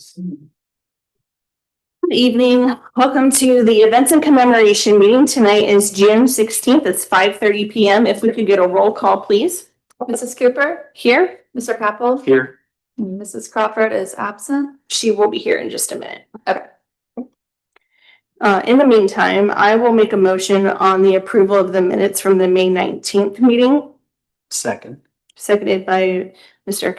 Good evening. Welcome to the events and commemoration meeting. Tonight is June 16th. It's 5:30 p.m. If we could get a roll call, please. Mrs. Cooper? Here. Mr. Capel? Here. Mrs. Crawford is absent. She will be here in just a minute. Okay. In the meantime, I will make a motion on the approval of the minutes from the May 19th meeting, Second. seconded by Mr.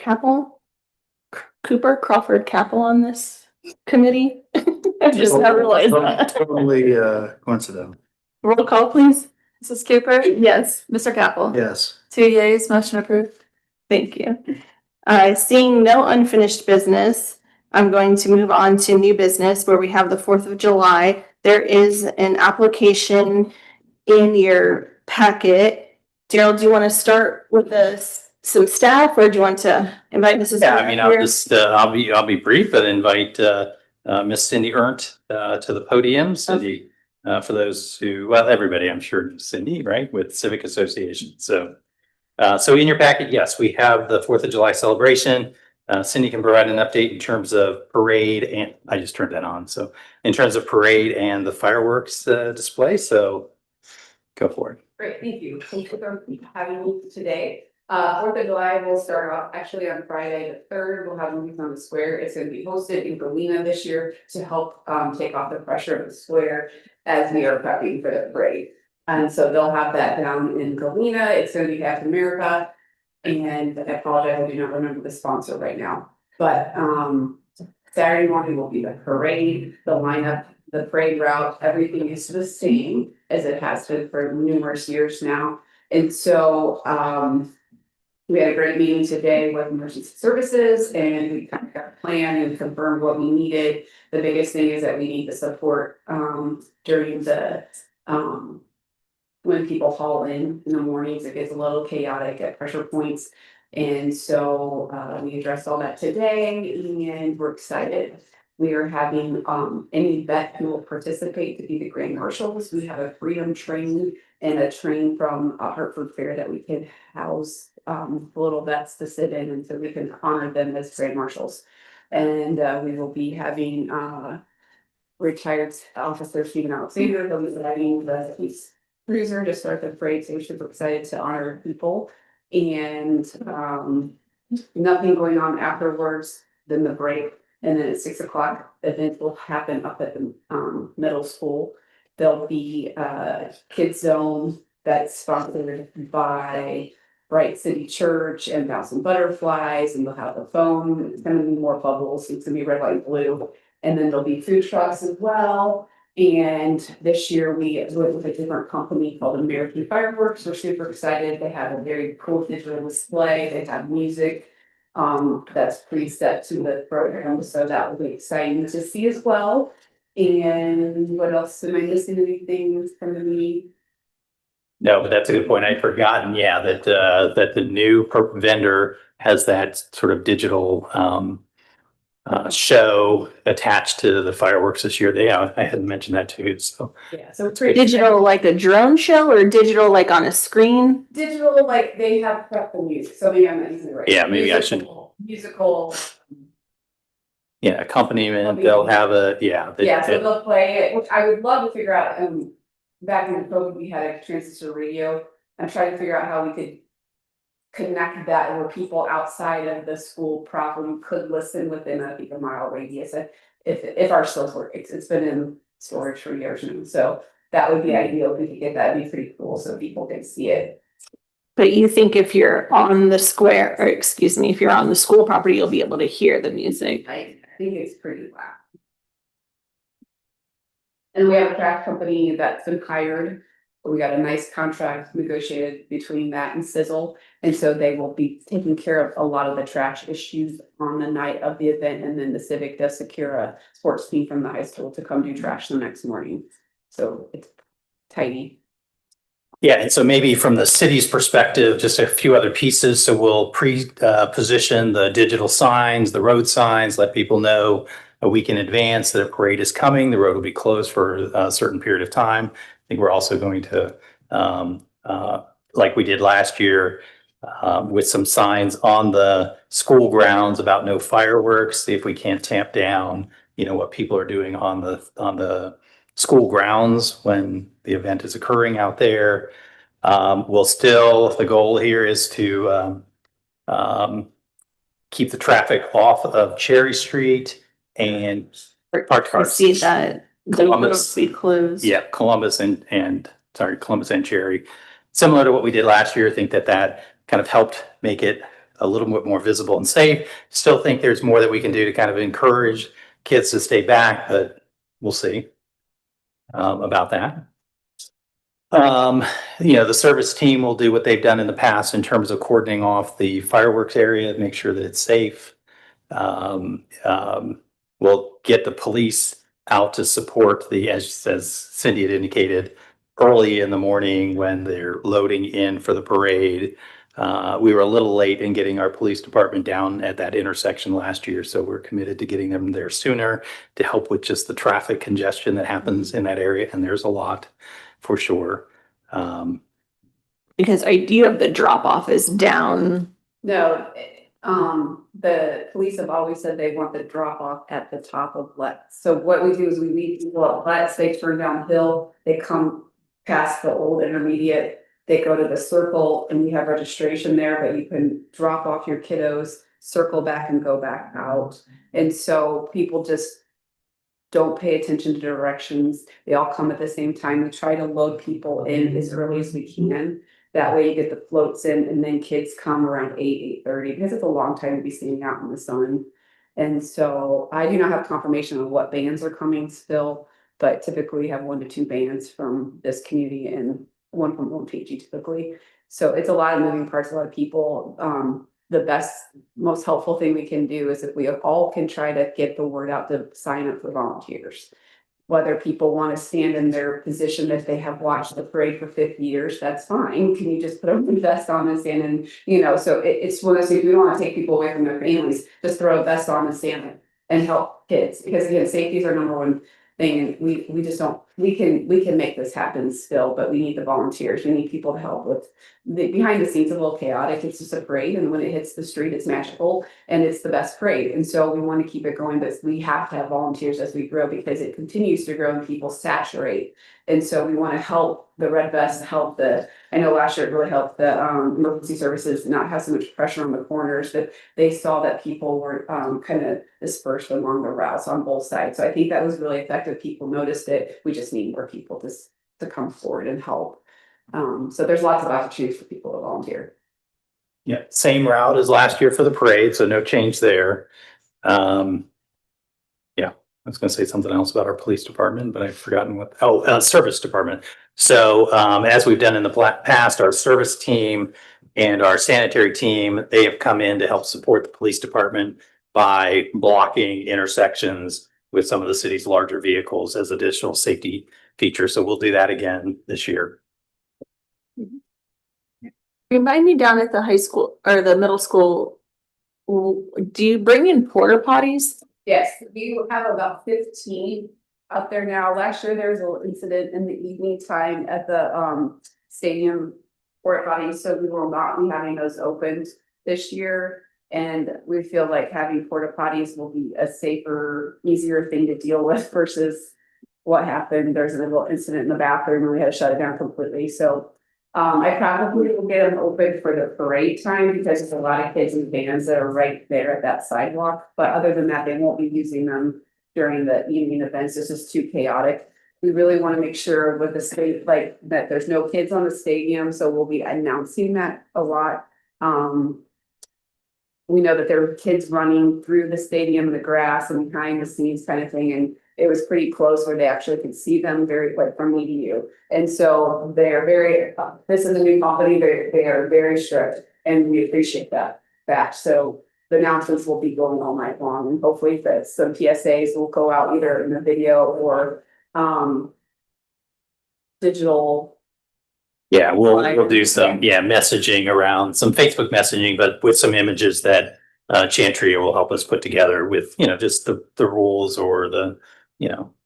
Crawford Capel on this committee. I just now realized that. Totally coincidental. Roll call, please. Mrs. Cooper? Yes. Mr. Capel? Yes. 2 yeas, motion approved. Thank you. Seeing no unfinished business, I'm going to move on to new business where we have the 4th of July. There is an application in your packet. Daryl, do you want to start with some staff, or do you want to invite Mrs. Yeah, I mean, I'll here? just, I'll be brief, but invite, Miss Cindy Ernst, to the podium. Cindy, for those who, well, everybody, I'm sure, knows Cindy, right, with Civic Association. So in your packet, yes, we have the 4th of July celebration. Cindy can provide an update in terms of parade, and I just turned that on. So in terms of parade and the fireworks, display. So go for it. Great, thank you. Thank you for having me today. 4th of July will start off actually on Friday the 3rd. We'll have movies on the square. It's going to be hosted in Galena this year to help take off the pressure of the square as we are prepping for the parade. And so they'll have that down in Galena. It's going to be Captain America. And I apologize, I do not remember the sponsor right now. But Saturday morning will be the parade, the lineup, the parade route. Everything is the same as it has been for numerous years now. And so we had a great meeting today with emergency services, and we kind of got a plan and confirmed what we needed. The biggest thing is that we need the support during the when people haul in the mornings. It gets a little chaotic at pressure points. And so we addressed all that today, and we're excited. We are having any vet who will participate to be the grand marshals. We have a freedom train and a train from Hartford Fair that we can house little vets to sit in, and so we can honor them as grand marshals. And we will be having retired officer Stephen Alexander. He'll be driving the police cruiser to start the parade, so we're super excited to honor people. And nothing going on afterwards, then the break. And then at 6 o'clock, events will happen up at the middle school. There'll be a kids zone that's sponsored by Bright City Church and Thousand Butterflies, and they'll have the foam. It's gonna be more bubbles. It's gonna be red, white, and blue. And then there'll be food trucks as well. And this year we went with a different company called American Fireworks. We're super excited. They have a very cool digital display. They have music that's preset to the program, so that will be exciting to see as well. And what else? Am I missing anything from the meeting? No, but that's a good point. I'd forgotten, yeah, that the new vendor has that sort of digital show attached to the fireworks this year. I hadn't mentioned that too. So Yeah, so it's pretty Digital like a drone show, or digital like on a screen? digital, like they have prep the music. So maybe I'm not using it right. Yeah, maybe I should. Musical. Yeah, accompaniment. They'll have a Yeah, so they'll play it, which I would love to figure out. Back in COVID, we had a transistor radio. I'm trying to figure out how we could connect that where people outside of the school property could listen within a mile radius if our stores work. It's been in storage for years now, so that would be ideal if we could get that. It'd be pretty cool so people can see it. But you think if you're on the square, or excuse me, if you're on the school property, you'll be able to hear the music. I think it's pretty loud. And we have a trash company that's been hired. We got a nice contract negotiated between that and Sizzle. And so they will be taking care of a lot of the trash issues on the night of the event. And then the Civic does secure a sports team from the high school to come do trash the next morning. So it's tidy. Yeah, and so maybe from the city's perspective, just a few other pieces. So we'll position the digital signs, the road signs, let people know a week in advance that a parade is coming. The road will be closed for a certain period of time. I think we're also going to, like we did last year, with some signs on the school grounds about no fireworks, see if we can't tamp down, what people are doing on the school grounds when the event is occurring out there. The goal here is to keep the traffic off of Cherry Street and parked I cars. see that the road Columbus. will be closed. Yeah, Columbus and Cherry. Similar to what we did last year, I think that kind of helped make it a little bit more visible and safe. Still think there's more that we can do to kind of encourage kids to stay back, but we'll see about that. The service team will do what they've done in the past in terms of cordoning off the fireworks area, make sure that it's safe. We'll get the police out to support as Cindy had indicated, early in the morning when they're loading in for the parade. We were a little late in getting our police department down at that intersection last year, so we're committed to getting them there sooner to help with just the traffic congestion that happens in that area, and there's a lot for sure. Because you have the drop off is down. No, the police have always said they want the drop off at the top of Let's. So what we do is we leave people at Let's, they turn downhill, they come past the old intermediate, they go to the circle, and we have registration there, but you can drop off your kiddos, circle back and go back out. And so people just don't pay attention to directions. They all come at the same time. We try to load people in as early as we can. That way you get the floats in, and then kids come around 8:30, because it's a long time to be standing out in the sun. And so I do not have confirmation on what bands are coming still, but typically we have 1 to 2 bands from this community and 1 from OMPG typically. So it's a lot of moving parts, a lot of people. The best, most helpful thing we can do is if we all can try to get the word out to sign up for volunteers. Whether people want to stand in their position if they have watched the parade for 50 years, that's fine. Can you just put a vest on and stand in, so it's one of those things, we don't want to take people away from their families, just throw a vest on and stand and help kids. Because again, safety is our number one thing, and we just don't, we can make this happen still, but we need the volunteers, we need people to help with the behind the scenes. A little chaotic, it's just a parade, and when it hits the street it's magical and it's the best parade, and so we want to keep it going, but we have to have volunteers as we grow, because it continues to grow and people saturate. And so we want to help the red vest, help I know last year it really helped the emergency services not have so much pressure on the corners, that they saw that people were kind of dispersed along the routes on both sides. So I think that was really effective. People noticed it. We just need more people to come forward and help. So there's lots of opportunities for people to volunteer. Yeah, same route as last year for the parade, so no change there. I was going to say something else about our police department, but I've forgotten service department. So as we've done in the past, our service team and our sanitary team, they have come in to help support the police department by blocking intersections with some of the city's larger vehicles as additional safety features. So we'll do that again this year. Remind me, down at the high school or the middle school, do you bring in porta potties? Yes, we have about 15 up there now. Last year, there was a little incident in the evening time at the stadium porta potty, so we will not be having those opened this year. And we feel like having porta potties will be a safer, easier thing to deal with versus what happened. There's a little incident in the bathroom and we had to shut it down completely. So I probably will get them open for the parade time, because there's a lot of kids and bands that are right there at that sidewalk. But other than that, they won't be using them during the evening events. It's just too chaotic. We really want to make sure with the state, like, that there's no kids on the stadium. So we'll be announcing that a lot. We know that there were kids running through the stadium in the grass and behind the scenes kind of thing. And it was pretty close where they actually could see them from me to you. And so they're this is a new company, they are very strict, and we appreciate that fact. So the announcements will be going all night long, and hopefully that some PSAs will go out either in the video or digital. Yeah, we'll do some messaging around, some Facebook messaging, but with some images that Chantria will help us put together with, just the rules or the,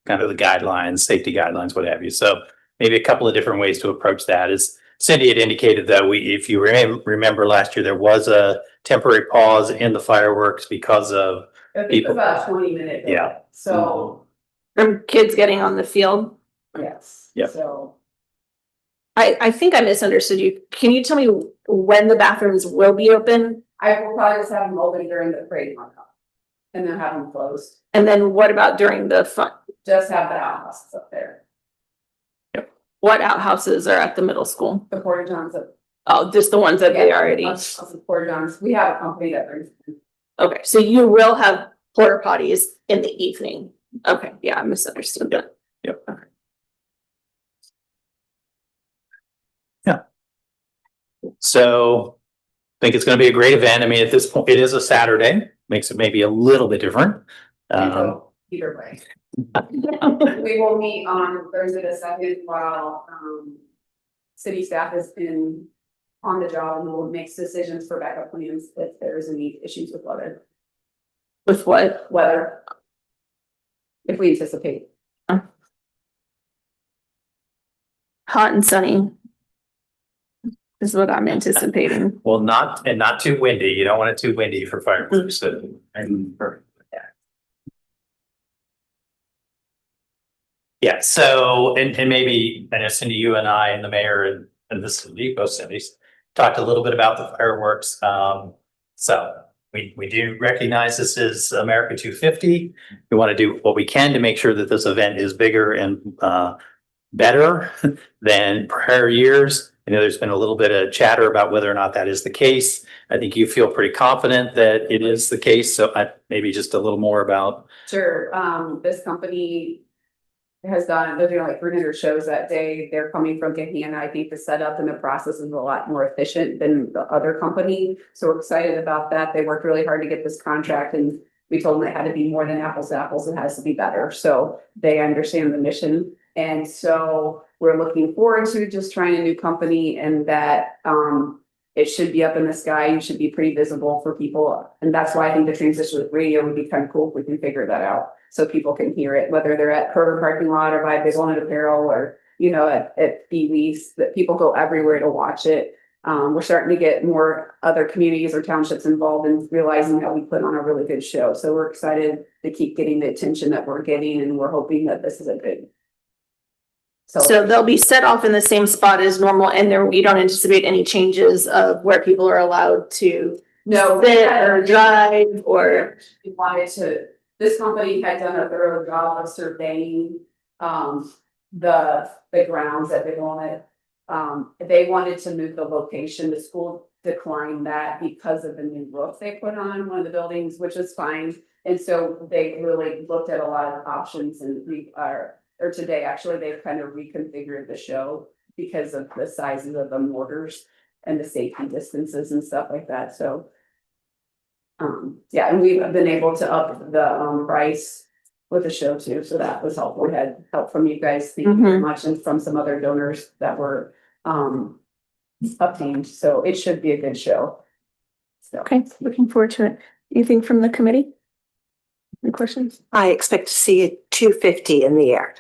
kind of the guidelines, safety guidelines, what have you. So maybe a couple of different ways to approach that is Cindy had indicated that if you remember last year, there was a temporary pause in the fireworks because of, I think People- about a 20-minute. delay. Yeah. So, From kids getting on the field. yes. Yep. So, I think I misunderstood you. Can you tell me when the bathrooms will be open? I will probably just have them open during the parade month. And then have them closed. And then what about during the fun? Just have the outhouses up there. What outhouses are at the middle school? The porta johns up. Oh, just the ones that they already. The porta johns. We have a company that brings them. Okay, so you will have porta potties in the evening. Okay, yeah, I misunderstood that. Yep. Okay. so I think it's going to be a great event. I mean, at this point, it is a Saturday, makes it maybe a little bit different. So either way. We will meet on Thursday the 2nd while city staff is on the job, and we'll make decisions for backup plans if there's any issues with With what? weather. If we anticipate. Hot and sunny. Is what I'm anticipating. Well, not too windy. You don't want it too windy for fireworks. Yeah, so, and maybe, I know Cindy, you and I and the mayor and the city, both cities, talked a little bit about the fireworks. So we do recognize this is America 250. We want to do what we can to make sure that this event is bigger and better than prior years. I know there's been a little bit of chatter about whether or not that is the case. I think you feel pretty confident that it is the case. So maybe just a little more about. Sure, this company has done, they're doing like 300 shows that day. They're coming from Gahanna. I think the setup and the process is a lot more efficient than the other company. So we're excited about that. They worked really hard to get this contract, and we told them it had to be more than apples to apples. It has to be better. So they understand the mission. And so we're looking forward to just trying a new company, and that it should be up in the sky. You should be pretty visible for people. And that's why I think the transition with radio would be kind of cool if we can figure that out. So people can hear it, whether they're at Kroger parking lot or by Big One Apparel or, you know, at Pee-wee's, that people go everywhere to watch it. We're starting to get more other communities or townships involved in realizing that we put on a really good show. So we're excited to keep getting the attention that we're getting, and we're hoping that this is a good. So they'll be set off in the same spot as normal, and there, we don't anticipate any changes of where people are allowed to No, sit or drive or. we wanted to, this company had done a thorough job of surveying the grounds that they wanted. They wanted to move the location. The school declined that because of the new roof they put on one of the buildings, which is fine. And so they really looked at a lot of options, and or today, actually, they've kind of reconfigured the show because of the sizes of the mortars and the safety distances and stuff like that. So yeah, and we've been able to up the price with the show too, so that was helpful. We had help from you guys, thank you very much, and from some other donors that were obtained, so it should be a good show. So. Okay, looking forward to it. Anything from the committee? Any questions? I expect to see a 250 in the air.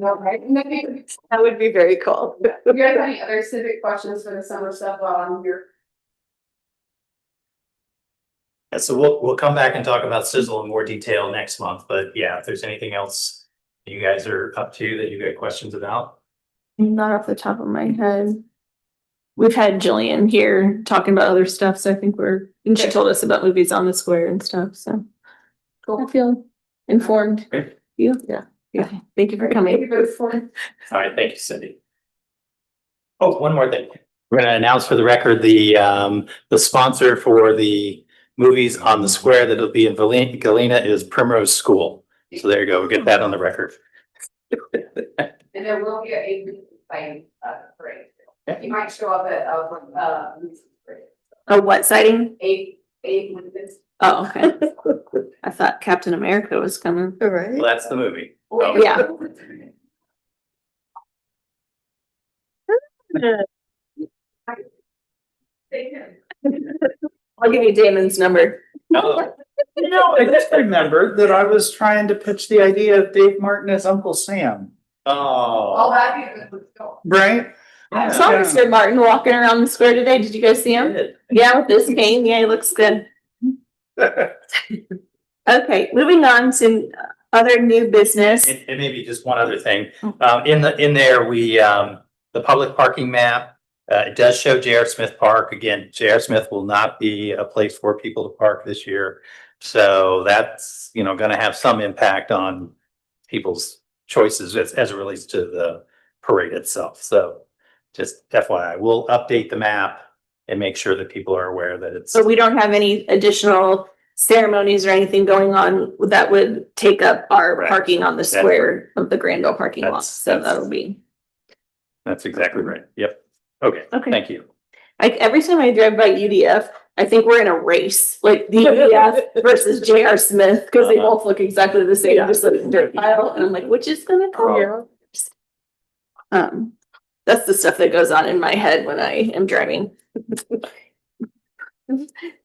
All right, and then you That would be very cool. guys have any other civic questions for the summer stuff while I'm here? Yeah, so we'll come back and talk about Sizzle in more detail next month, but yeah, if there's anything else you guys are up to that you got questions about. Not off the top of my head. We've had Jillian here talking about other stuff, so I think and she told us about movies on the square and stuff, so. Cool. I feel informed. Great. You? Yeah. Okay, thank you for Thank coming. you for the support. All right, thank you, Cindy. Oh, one more thing. We're gonna announce for the record the sponsor for the movies on the square that'll be in Galena is Primrose School. So there you go, we'll get that on the record. And there will be a parade. You might show up at Oh, what sighting? eight minutes. Oh, okay. I thought Captain America was coming. All right. Well, that's the movie. Oh, Yeah. I'll give you Damon's number. Oh, You know, I just remembered that I was trying to pitch the idea of Dave Martin as Uncle Sam, All oh, that. right? I saw Mr. Martin walking around the square today. Did you guys see him? Yeah, with this cane. Yeah, he looks good. Okay, moving on to other new business. And maybe just one other thing, in there, the public parking map, it does show J.R. Smith Park. Again, J.R. Smith will not be a place for people to park this year. So that's, gonna have some impact on people's choices as it relates to the parade itself. So just FYI, we'll update the map and make sure that people are aware that it's. So we don't have any additional ceremonies or anything going on that would take up our Correct. parking on the That's square of the Granville parking lot. That's- So that's- that'll be. That's exactly right. Yep. Okay, Okay. thank you. Like every time I drive by UDF, I think we're in a race, like the UDF versus J.R. Smith, because they both look exactly the same, just like a dirt pile. And I'm like, which is gonna come? That's the stuff that goes on in my head when I am driving.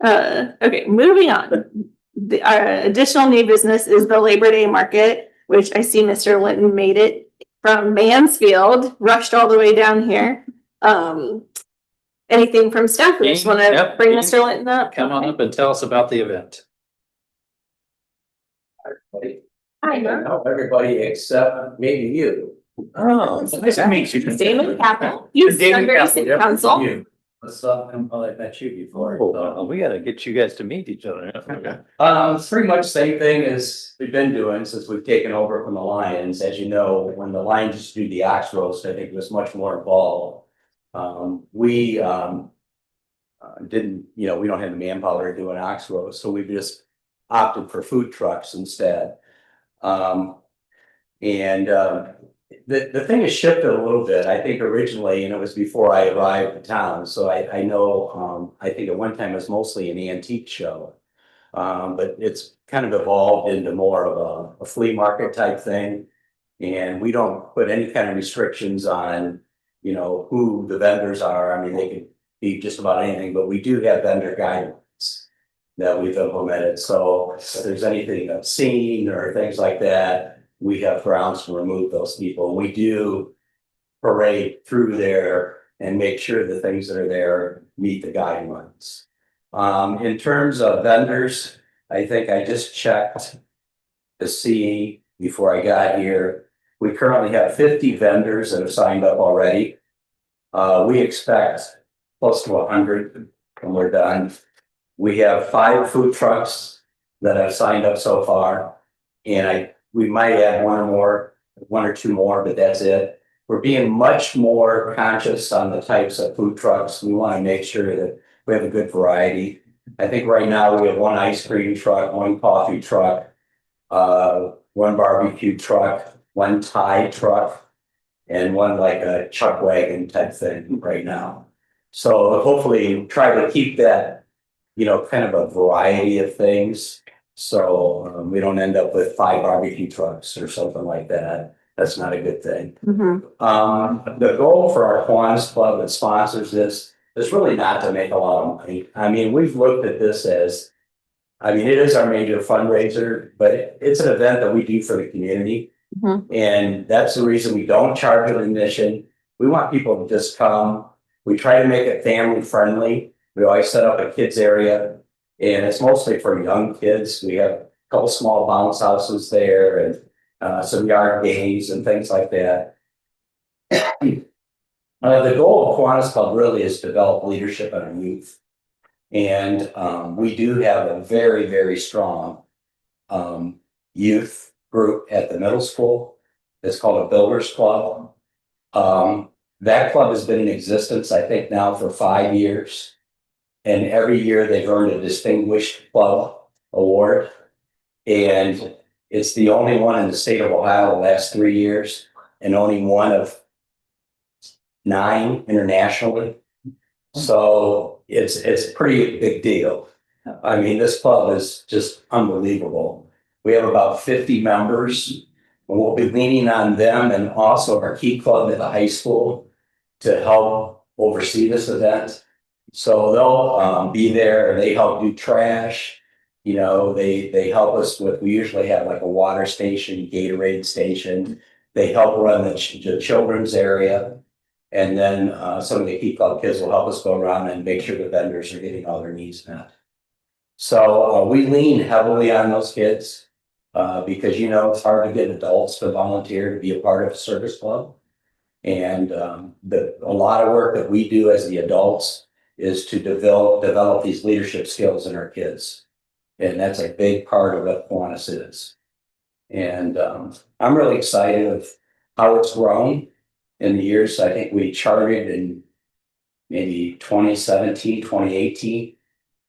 Okay, moving on. The additional new business is the Labor Day market, which I see Mr. Linton made it from Mansfield, rushed all the way down here. Anything from staff? We just want to Yep, bring Dean, Mr. Linton up. Come on up and tell us about the event. Hi, know everybody except maybe you. Oh, nice to meet you. Damon Capel, you Damon Sunbury Capel, City yep. Council. You. What's up? I met you before. Oh, well, we gotta get you guys to meet each other. Okay. It's pretty much the same thing as we've been doing since we've taken over from the Lions. As you know, when the Lions used to do the ox roast, I think it was much more involved. We didn't, we don't have the manpower to do an ox roast, so we just opted for food trucks instead. The thing has shifted a little bit. I think originally, and it was before I arrived in town, so I know, I think at one time it was mostly an antique show. But it's kind of evolved into more of a flea market type thing. And we don't put any kind of restrictions on, who the vendors are. I mean, they could be just about anything, but we do have vendor guidelines that we've implemented. So if there's anything obscene or things like that, we have grounds to remove those people. We do parade through there and make sure the things that are there meet the guidelines. In terms of vendors, I think I just checked to see before I got here. We currently have 50 vendors that have signed up already. We expect close to 100 when we're done. We have 5 food trucks that have signed up so far, and we might add one or two more, but that's it. We're being much more conscious on the types of food trucks. We want to make sure that we have a good variety. I think right now we have 1 ice cream truck, 1 coffee truck, 1 barbecue truck, 1 Thai truck, and 1 like a chuck wagon type thing right now. So hopefully try to keep that, kind of a variety of things. So we don't end up with 5 barbecue trucks or something like that. That's not a good thing. Mhm. The goal for our Kiwanis Club that sponsors this is really not to make a lot of money. I mean, we've looked at this as, it is our major fundraiser, but it's an event that we do for the community. Mhm. And that's the reason we don't charge an admission. We want people to just come. We try to make it family friendly. We always set up a kids area, and it's mostly for young kids. We have a couple small bounce houses there and some yard games and things like that. The goal of Kiwanis Club really is to develop leadership in our youth. And we do have a very, very strong youth group at the middle school. It's called a Builders Club. That club has been in existence, I think, now for 5 years. And every year they've earned a Distinguished Club Award. And it's the only one in the state of Ohio the last 3 years, and only one of 9 internationally. So it's a pretty big deal. I mean, this club is just unbelievable. We have about 50 members, and we'll be leaning on them and also our key club at the high school to help oversee this event. So they'll be there, and they help do trash. They help us with, we usually have like a water station, Gatorade station. They help run the children's area. And then some of the Key Club kids will help us go around and make sure the vendors are getting all their needs met. So we lean heavily on those kids because, you know, it's hard to get adults to volunteer to be a part of a service club. And a lot of work that we do as the adults is to develop these leadership skills in our kids. And that's a big part of what Kiwanis is. And I'm really excited of how it's grown in the years. I think we charted in maybe 2017, 2018.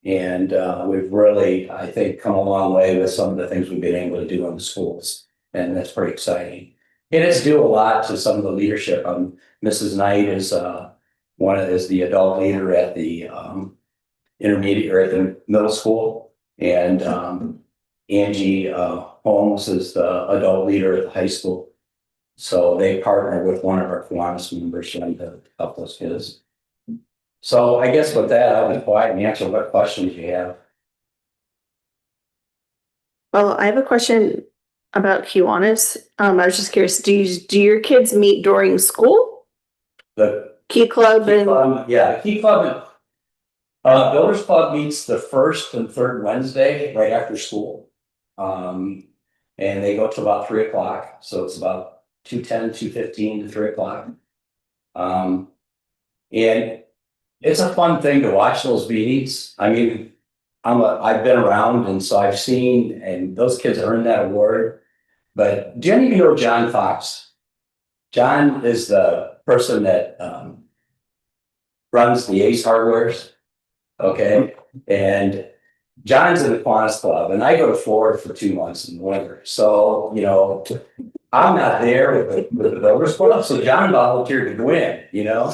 And we've really, I think, come a long way with some of the things we've been able to do in the schools. And that's pretty exciting. And it's due a lot to some of the leadership. Mrs. Knight is is the adult leader at the intermediate or at the middle school. And Angie Holmes is the adult leader at the high school. So they partner with one of our Kiwanis members to help those kids. So I guess with that, I'll be quiet and answer what questions you have. Well, I have a question about Kiwanis. I was just curious, do your kids meet during school? The Key Club Key and, Club, yeah, Key Club, Builders Club meets the first and third Wednesday right after school. And they go to about 3 o'clock, so it's about 2:10, 2:15 to 3 o'clock. And it's a fun thing to watch those meetings. I mean, I've been around and so I've seen, and those kids earned that award. But do any of you know John Fox? John is the person that runs the Ace Hardwares. Okay. And John's in the Kiwanis Club and I go to Florida for 2 months in the winter. So, you know, I'm not there with the Builders Club. So John volunteered to go in, you know.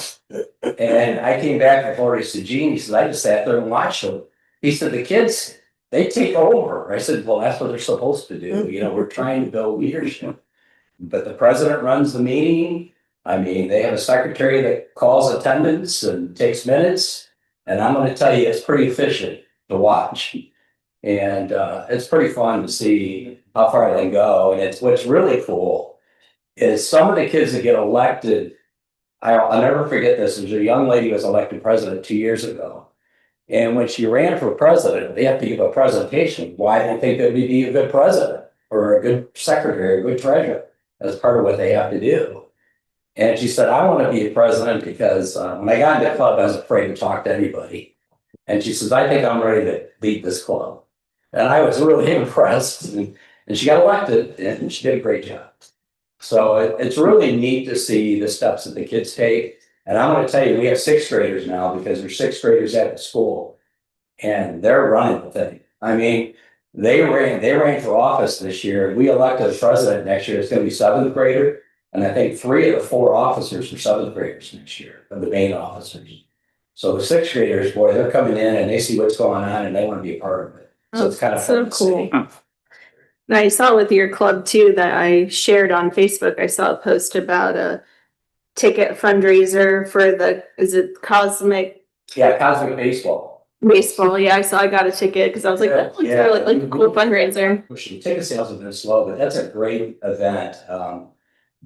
And I came back from Florida. He said, Gene, he said, I just sat there and watched them. He said, the kids, they take over. I said, well, that's what they're supposed to do. You know, we're trying to build leadership. But the president runs the meeting. I mean, they have a secretary that calls attendance and takes minutes. And I'm going to tell you, it's pretty efficient to watch. And it's pretty fun to see how far they go. And what's really cool is some of the kids that get elected. I'll never forget this. There's a young lady who was elected president 2 years ago. And when she ran for president, they have to give a presentation. Why they think they would be a good president or a good secretary, a good treasurer. That's part of what they have to do. And she said, I want to be a president because when I got into the club, I was afraid to talk to anybody. And she says, I think I'm ready to lead this club. And I was really impressed. And she got elected and she did a great job. So it's really neat to see the steps that the kids take. And I'm going to tell you, we have 6th graders now because there's 6th graders at the school. And they're running the thing. I mean, they ran for office this year. We elected a president next year. It's going to be 7th grader. And I think 3 of the 4 officers are 7th graders next year, of the main officers. So the 6th graders, boy, they're coming in and they see what's going on and they want to be a part of it. So it's kind of so fun to cool. see. And I saw with your club too that I shared on Facebook. I saw a post about a ticket fundraiser for is it Cosmic Yeah, Cosmic Baseball. Baseball? Yeah, I got a ticket because I was like, that looks Yeah. really like a cool fundraiser. Ticket sales have been slow, but that's a great event.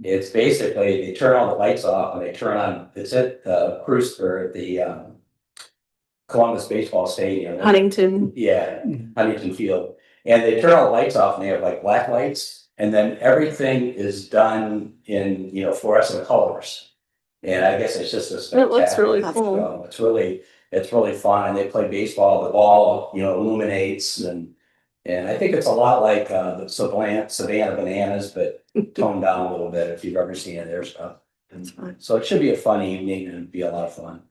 It's basically, they turn all the lights off and they turn on, it's at the Columbus Baseball Stadium. Huntington. Yeah, Huntington Field. And they turn all the lights off and they have like black lights. And then everything is done in, you know, fluorescent colors. And I guess it's just a It looks really spectacular cool. show. It's really fun. And they play baseball, the ball, you know, illuminates and I think it's a lot like the Savannah Bananas, but toned down a little bit if you've ever seen their stuff. That's fun. So it should be a fun evening and be a lot of fun.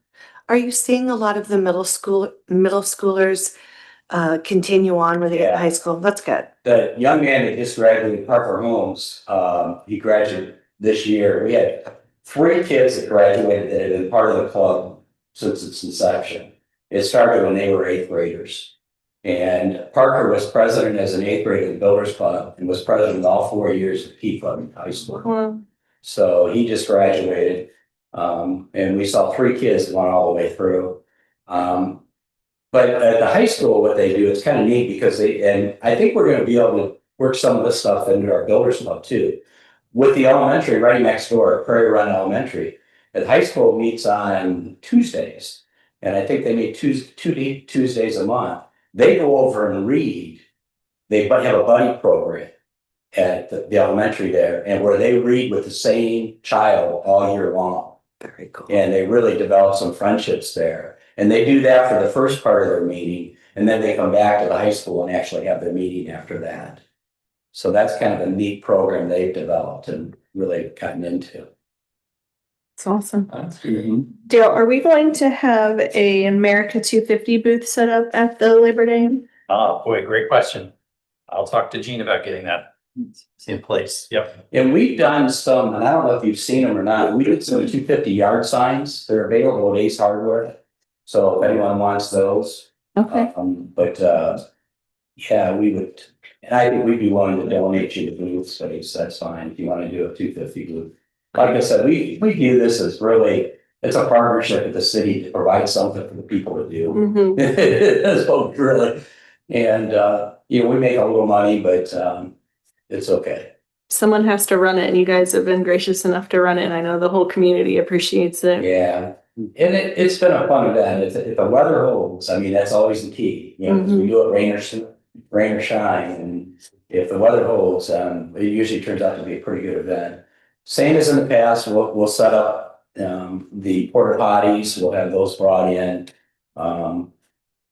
Are you seeing a lot of the middle schoolers continue on when they get to Yeah. high school? That's good. The young man that just graduated, Parker Holmes, he graduated this year. We had 3 kids that graduated that had been part of the club since its inception. It started when they were 8th graders. And Parker was president as an 8th grader of the Builders Club and was president all 4 years of Key Club in high school. Well, So he just graduated. And we saw 3 kids that went all the way through. But at the high school, what they do, it's kind of neat because and I think we're going to be able to work some of this stuff into our Builders Club too. With the elementary right next door, Prairie Run Elementary, The high school meets on Tuesdays, and I think they meet Tuesdays a month. They go over and read. They have a buddy program at the elementary there, and where they read with the same child all year long. Very cool. And they really develop some friendships there. And they do that for the first part of their meeting, and then they come back to the high school and actually have their meeting after that. So that's kind of a neat program they've developed and really gotten into. It's awesome. Mhm. Dale, are we going to have a America 250 booth set up at the Labor Day? Oh, boy, great question. I'll talk to Gene about getting that in place. Yep. And we've done some, and I don't know if you've seen them or not, we did some 250 yard signs. They're available at Ace Hardware. So if anyone wants those. Okay. Yeah, we would, and I think we'd be willing to donate you the booth space. That's fine if you want to do a 250 booth. Like I said, we view this as really, it's a partnership with the city to provide something for the people to do. Mhm. That's what really, and we make a little money, but it's okay. Someone has to run it, and you guys have been gracious enough to run it, and I know the whole community appreciates it. Yeah, and it's been a fun event. If the weather holds, I mean, that's always the key. 'Cause we do it rain or shine, and if the weather holds, it usually turns out to be a pretty good event. Same as in the past, we'll set up the porta potties. We'll have those brought in, and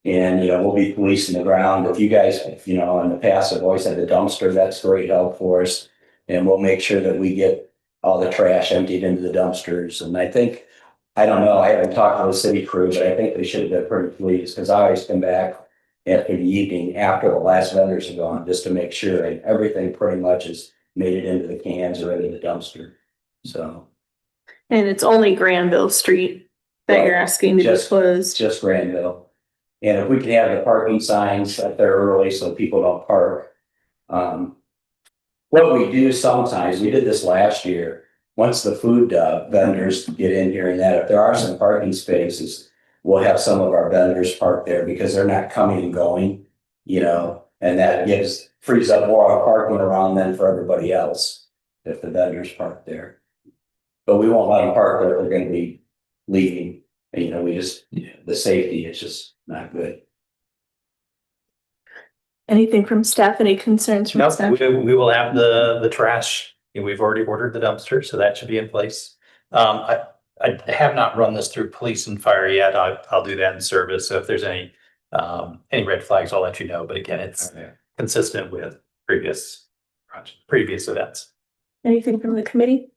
we'll be policing the ground. If you guys, in the past have always had the dumpster, that's great help for us, and we'll make sure that we get all the trash emptied into the dumpsters. And I don't know, I haven't talked to the city crew, but I think they should have been pretty pleased, because I always come back after the evening, after the last vendors are gone, just to make sure that everything pretty much is made it into the cans or into the dumpster. So. And it's only Granville Street that you're asking to be Just- closed. Just Granville. And if we can have the parking signs up there early so people don't park. What we do sometimes, we did this last year, once the food vendors get in here and that, if there are some parking spaces, we'll have some of our vendors park there because they're not coming and going, and that frees up more parking around then for everybody else if the vendors park there. But we won't let them park there if they're going to be leaving. The safety is just not good. Anything from staff? Any concerns from No, staff? we will have the trash. We've already ordered the dumpster, so that should be in place. I have not run this through police and fire yet. I'll do that in service. So if there's any red flags, I'll let you know. But again, it's consistent with previous events. Anything from the committee?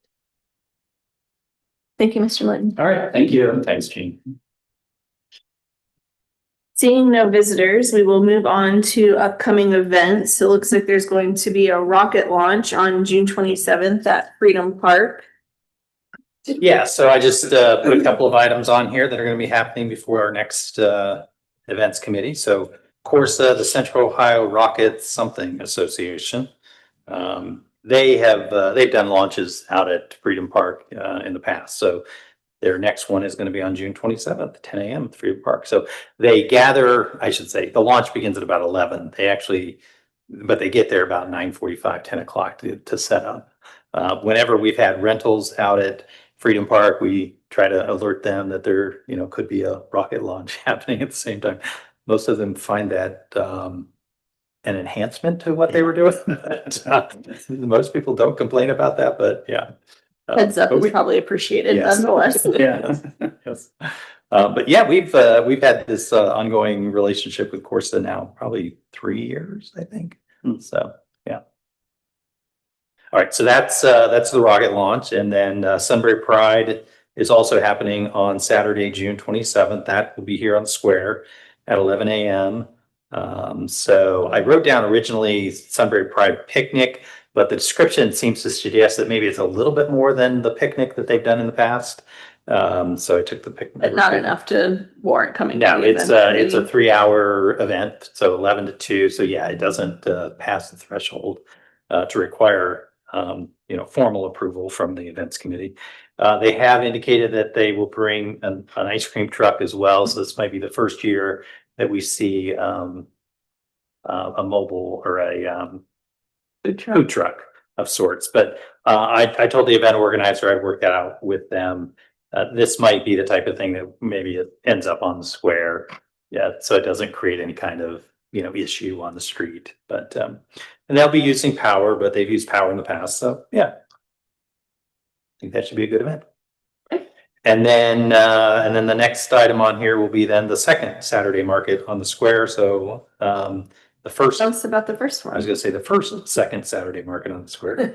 Thank you, Mr. Linton. All right. Thank you. Thanks, Gene. Seeing no visitors, we will move on to upcoming events. It looks like there's going to be a rocket launch on June 27th at Freedom Park. Yeah, so I just put a couple of items on here that are going to be happening before our next events committee. So, of course, the Central Ohio Rocket Something Association. They've done launches out at Freedom Park in the past. So their next one is going to be on June 27th, 10 a.m. at Freedom Park. So they gather, I should say, the launch begins at about 11. But they get there about 9:45, 10 o'clock to set up. Whenever we've had rentals out at Freedom Park, we try to alert them that there, could be a rocket launch happening at the same time. Most of them find that an enhancement to what they were doing. Most people don't complain about that, but yeah. Heads up is probably appreciated Yes. nonetheless. Yeah. Yes. But yeah, we've had this ongoing relationship with Corsa now probably 3 years, I think. So yeah. All right, so that's the rocket launch, and then Sunbury Pride is also happening on Saturday, June 27th. That will be here on the square at 11 a.m. So I wrote down originally Sunbury Pride picnic, but the description seems to suggest that maybe it's a little bit more than the picnic that they've done in the past. So I took the picnic. But not enough to warrant coming. No, to the it's event. a 3-hour event, so 11 to 2. So yeah, it doesn't pass the threshold to require formal approval from the events committee. They have indicated that they will bring an ice cream truck as well. So this might be the first year that we see a mobile or a food truck of sorts. But I told the event organizer I'd work that out with them this might be the type of thing that maybe it ends up on the square. Yeah, so it doesn't create any kind of, issue on the street, but, and they'll be using power, but they've used power in the past, so yeah. I think that should be a good event. And then the next item on here will be then the second Saturday market on the square, so, the first, Tell us about the first I was one. gonna say the first, second Saturday market on the square.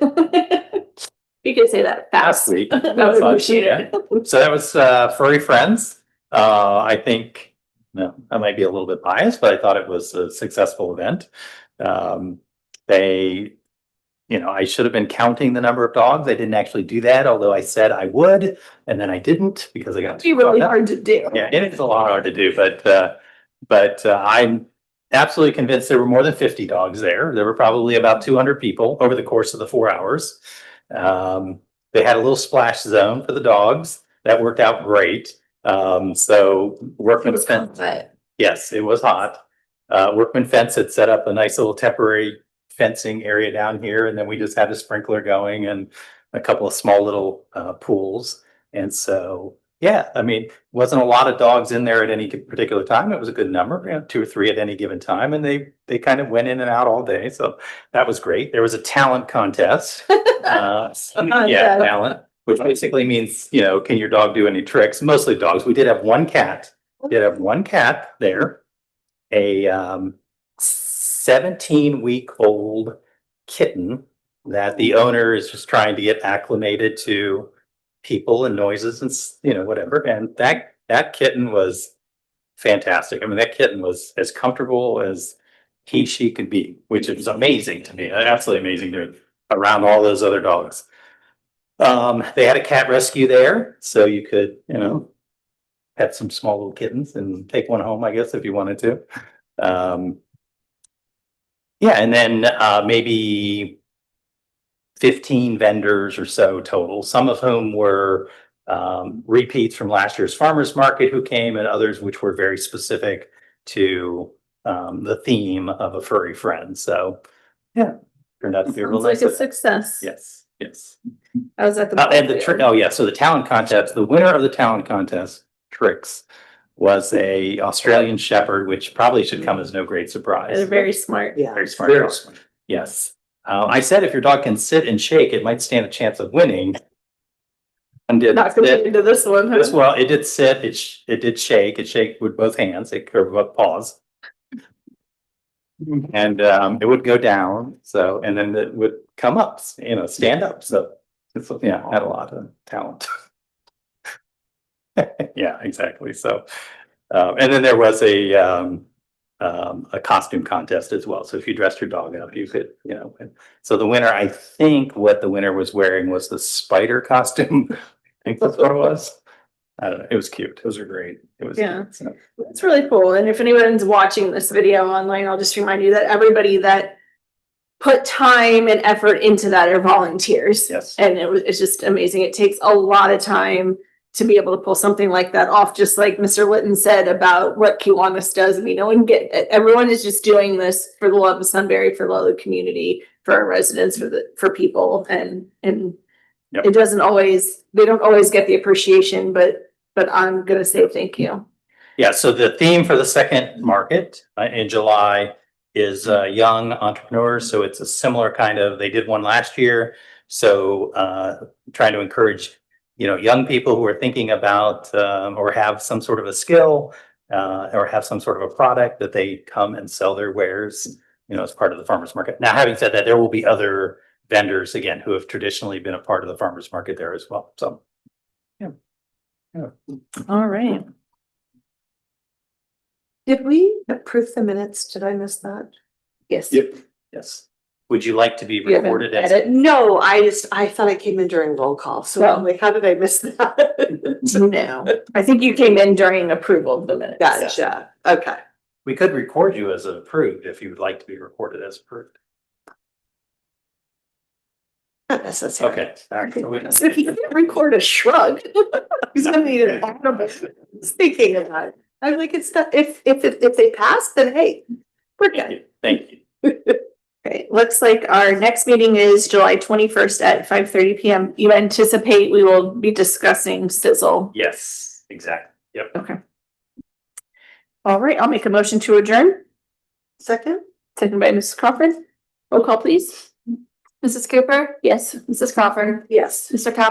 You could say that Last fast. week. I would appreciate it. So that was Furry Friends. I think, no, I might be a little bit biased, but I thought it was a successful event. They, I should have been counting the number of dogs. I didn't actually do that, although I said I would, and then I didn't because I got It'd be really hard to do. Yeah, it is a lot hard to do, but I'm absolutely convinced there were more than 50 dogs there. There were probably about 200 people over the course of the 4 hours. They had a little splash zone for the dogs. That worked out great. So Workman Fence, yes, it was hot. Workman Fence had set up a nice little temporary fencing area down here, and then we just had a sprinkler going and a couple of small little pools. And so, yeah, I mean, wasn't a lot of dogs in there at any particular time. It was a good number, 2 or 3 at any given time, and they kind of went in and out all day. So that was great. There was a talent contest. Yeah, talent, which basically means, can your dog do any tricks? Mostly dogs. We did have one cat. Did have one cat there, a 17-week-old kitten that the owner is just trying to get acclimated to people and noises and whatever. And that kitten was fantastic. I mean, that kitten was as comfortable as she could be, which is amazing to me. Absolutely amazing to me, around all those other dogs. They had a cat rescue there, so you could, pet some small little kittens and take one home, I guess, if you wanted to. Yeah, and then maybe 15 vendors or so total, some of whom were repeats from last year's farmers market who came, and others which were very specific to the theme of a furry friend. So yeah, turned out to be a real Sounds like nice a event. success. Yes. I was at the. And so the talent contest, the winner of the talent contest, Tricks, was a Australian Shepherd, which probably should come as no great surprise. They're very smart. Yeah. Very smart. Dog. Yes. I said if your dog can sit and shake, it might stand a chance of winning. And did Not going into this one. Huh? well, it did sit, it did shake, it shake with both hands, it curved both paws. And it would go down, so, and then it would come up, stand up. So it's, had a lot of talent. Yeah, exactly. So, and then there was a costume contest as well. So if you dressed your dog up, you could, so the winner, I think what the winner was wearing was the spider costume. I think that's what it was. I don't know. It was cute. Those are great. It was. Yeah. Cute, so. It's really cool. And if anyone's watching this video online, I'll just remind you that everybody that put time and effort into that are volunteers. Yes. And it's just amazing. It takes a lot of time to be able to pull something like that off, just like Mr. Litton said about what Kiwanis does. I mean, everyone is just doing this for the love of Sunbury, for the love of the community, for our residents, for people. And Yep. It doesn't always, they don't always get the appreciation, but I'm going to say thank you. Yeah. So the theme for the second market in July is young entrepreneurs. So it's a similar kind of, they did one last year. So trying to encourage, young people who are thinking about or have some sort of a skill or have some sort of a product that they come and sell their wares, as part of the farmers market. Now, having said that, there will be other vendors again who have traditionally been a part of the farmers market there as well. So, yeah. All right. Did we approve the minutes? Did I miss that? Yes. Yep. Yes. Would you like to be You have an recorded as? edit? No, I thought I came in during roll call, so I'm like, how did I miss that? No, I think you came in during approval of the minutes. Gotcha, okay. We could record you as approved if you would like to be recorded as approved. Not necessary. Okay. All right. So if you can't record a shrug, he's gonna need an audible. Thinking about it. I'm like, it's not, if they pass, then hey, we're good. Thank you. Okay, looks like our next meeting is July 21st at 5:30 PM. You anticipate we will be discussing sizzle. Yes, exactly. Yep. Okay. All right, I'll make a motion to adjourn. Second? Second by Mrs. Crawford. Roll call, please. Mrs. Cooper? Yes. Mrs. Crawford? Yes. Mr. Capra?